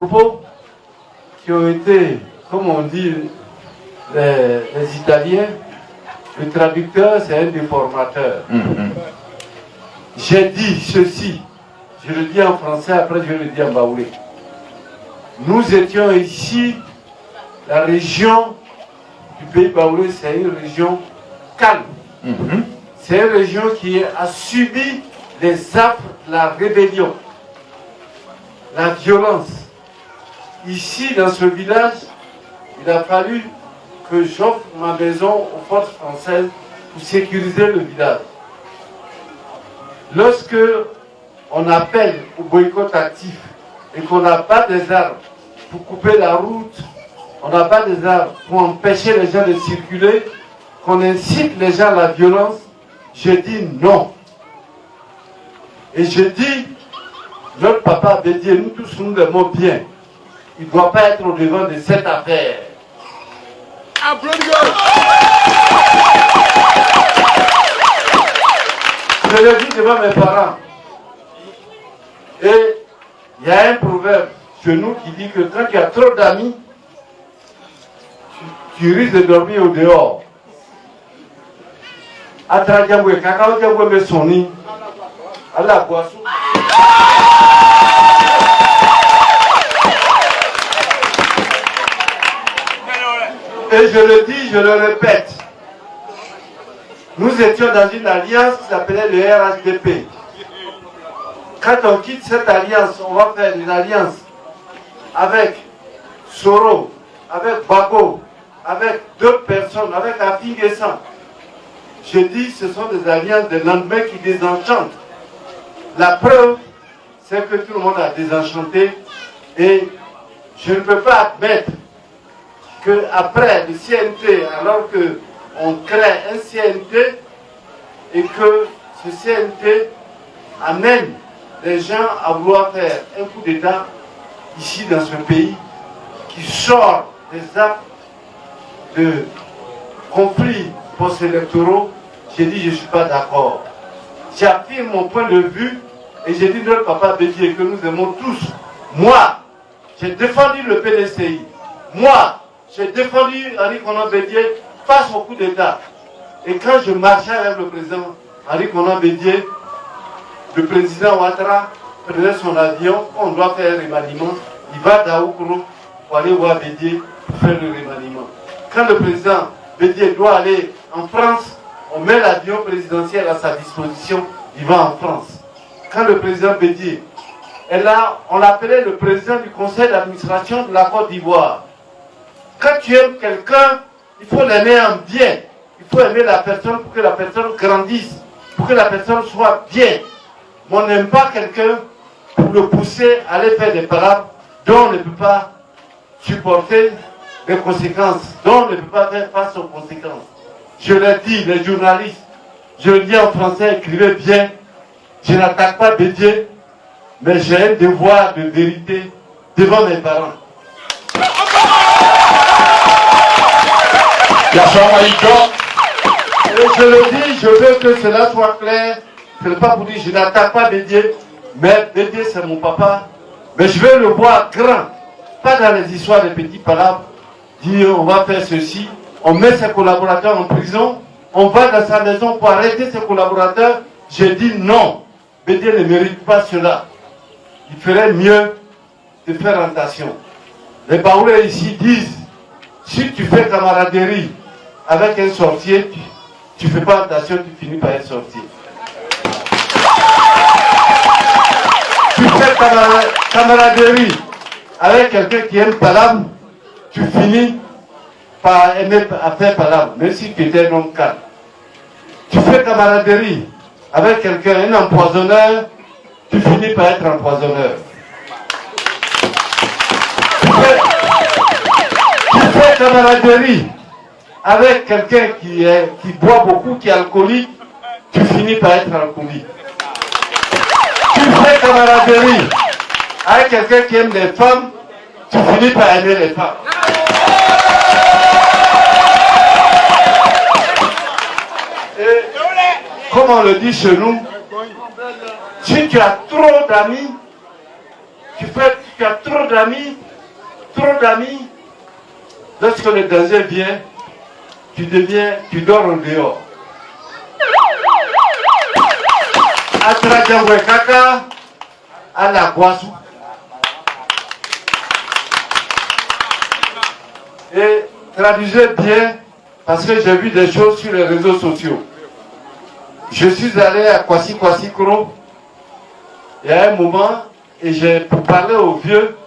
propos qui ont été, comme on dit les Italiens, le traducteur c'est un déformateur. J'ai dit ceci, je le dis en français, après je le dis en baoulé. Nous étions ici, la région du pays baoulé, c'est une région calme. C'est une région qui a subi les affres de la rébellion, la violence. Ici, dans ce village, il a fallu que j'offre ma maison aux forces françaises pour sécuriser le village. Lorsque on appelle au boycott actif et qu'on n'a pas des armes pour couper la route, on n'a pas des armes pour empêcher les gens de circuler, qu'on incite les gens à la violence, je dis non. Et je dis, notre papa Bédié, nous tous nous l'aimons bien. Il ne doit pas être au devant de cette affaire. Je le dis devant mes parents. Et il y a un proverbe chez nous qui dit que quand tu as trop d'amis, tu risques de dormir au dehors. Atradiaboué, kakaodiaboué me soni. Allah boisson. Et je le dis, je le répète. Nous étions dans une alliance qui s'appelait le RHDP. Quand on quitte cette alliance, on va faire une alliance avec Soro, avec Bago, avec d'autres personnes, avec Afingessan. Je dis, ce sont des alliances de lendemain qui désenchantent. La preuve, c'est que tout le monde a désenchanté et je ne peux pas admettre qu'après le CNT, alors qu'on crée un CNT et que ce CNT amène les gens à vouloir faire un coup d'État ici dans ce pays qui sort des actes de conflits post-électoraux, j'ai dit je ne suis pas d'accord. J'affirme mon point de vue et j'ai dit notre papa Bédié que nous aimons tous. Moi, j'ai défendu le PDCI. Moi, j'ai défendu Henri Konan Bédié face au coup d'État. Et quand je marchais avec le président Henri Konan Bédié, le président Ouattara prenait son avion, on doit faire un remaniement, il va à Daoukro pour aller voir Bédié pour faire le remaniement. Quand le président Bédié doit aller en France, on met l'avion présidentiel à sa disposition, il va en France. Quand le président Bédié est là, on l'appelait le président du conseil d'administration de la Côte d'Ivoire. Quand tu aimes quelqu'un, il faut l'aimer en bien. Il faut aimer la personne pour que la personne grandisse, pour que la personne soit bien. Mais on n'aime pas quelqu'un pour le pousser à aller faire des paroles dont on ne peut pas supporter les conséquences, dont on ne peut pas faire face aux conséquences. Je l'ai dit, les journalistes, je le dis en français, écrivez bien, je n'attaque pas Bédié, mais j'ai un devoir de vérité devant mes parents. Et je le dis, je veux que cela soit clair. Ce n'est pas pour dire je n'attaque pas Bédié, mais Bédié c'est mon papa. Mais je veux le voir grand, pas dans les histoires de petits palabres. Dire on va faire ceci, on met ses collaborateurs en prison, on va dans sa maison pour arrêter ses collaborateurs. Je dis non, Bédié ne mérite pas cela. Il ferait mieux de faire attention. Les Baoulés ici disent, si tu fais camaraderie avec un sorcier, tu ne fais pas attention, tu finis par être sorcier. Tu fais camaraderie avec quelqu'un qui aime palabre, tu finis par aimer faire palabre, même si tu étais un homme calme. Tu fais camaraderie avec quelqu'un, un empoisonneur, tu finis par être empoisonneur. Tu fais camaraderie avec quelqu'un qui boit beaucoup, qui est alcoolique, tu finis par être alcoolique. Tu fais camaraderie avec quelqu'un qui aime les femmes, tu finis par aimer les femmes. Et comme on le dit chez nous, si tu as trop d'amis, tu fais tu as trop d'amis, lorsque le danger vient, tu dors au dehors. Atradjangwe kaka, à la boisson. Et traduisez bien, parce que j'ai vu des choses sur les réseaux sociaux. Je suis allé à Kwasi Kro, il y a un moment, et j'ai parlé aux vieux,